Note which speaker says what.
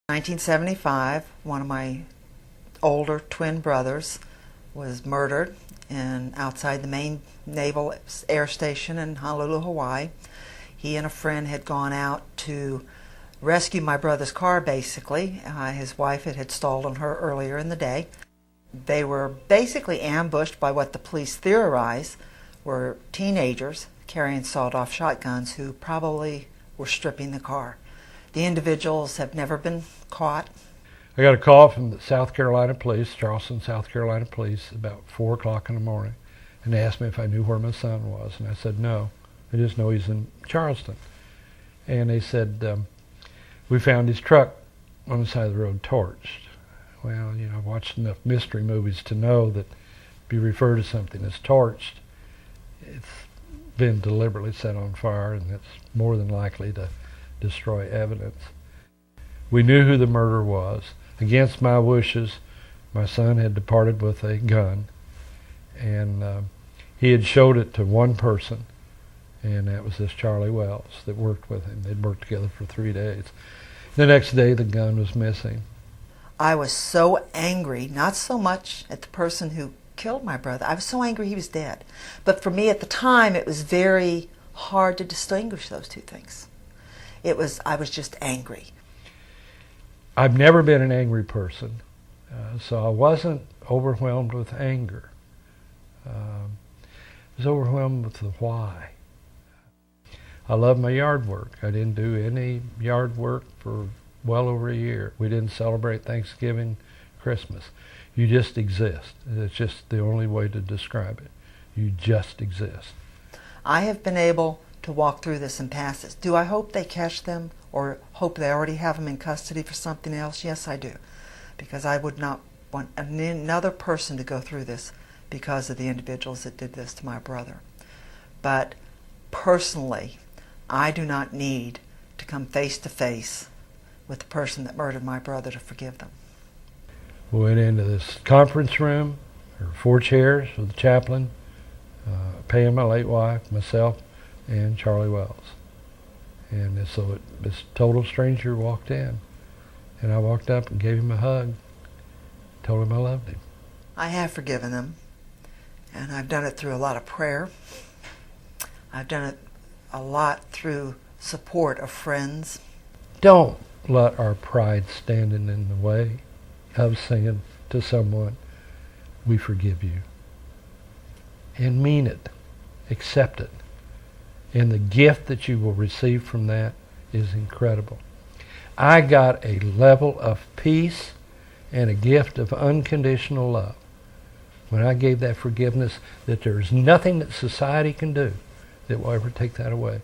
Speaker 1: 1975, one of my older twin brothers was murdered outside the main Naval Air Station in Honolulu, Hawaii. He and a friend had gone out to rescue my brother's car, basically. His wife had stalled on her earlier in the day. They were basically ambushed by what the police theorized were teenagers carrying sawed-off shotguns who probably were stripping the car. The individuals have never been caught.
Speaker 2: I got a call from the South Carolina Police, Charleston, South Carolina Police, about 4 o'clock in the morning, and they asked me if I knew where my son was, and I said no. I just know he's in Charleston. And they said, we found his truck on the side of the road torched. Well, you know, I've watched enough mystery movies to know that if you refer to something as torched, it's been deliberately set on fire, and it's more than likely to destroy evidence. We knew who the murderer was. Against my wishes, my son had departed with a gun, and he had showed it to one person, and that was this Charlie Wells that worked with him. They'd worked together for 3 days. The next day, the gun was missing.
Speaker 1: I was so angry, not so much at the person who killed my brother. I was so angry he was dead. But for me at the time, it was very hard to distinguish those two things. I was just angry.
Speaker 2: I've never been an angry person, so I wasn't overwhelmed with anger. I was overwhelmed with the why. I love my yard work. I didn't do any yard work for well over a year. We didn't celebrate Thanksgiving, Christmas. You just exist. It's just the only way to describe it. You just exist.
Speaker 1: I have been able to walk through this and pass this. Do I hope they catch them or hope they already have them in custody for something else? Yes, I do. Because I would not want another person to go through this because of the individuals that did this to my brother. But personally, I do not need to come face to face with the person that murdered my brother to forgive them.
Speaker 2: We went into this conference room, there were 4 chairs with the chaplain, Pam, my late wife, myself, and Charlie Wells. And so this total stranger walked in, and I walked up and gave him a hug, told him I loved him.
Speaker 1: I have forgiven them, and I've done it through a lot of prayer. I've done it a lot through support of friends.
Speaker 2: Don't let our pride stand in the way of saying to someone, we forgive you. And mean it. Accept it. And the gift that you will receive from that is incredible. I got a level of peace and a gift of unconditional love when I gave that forgiveness that there is nothing that society can do that will ever take that away.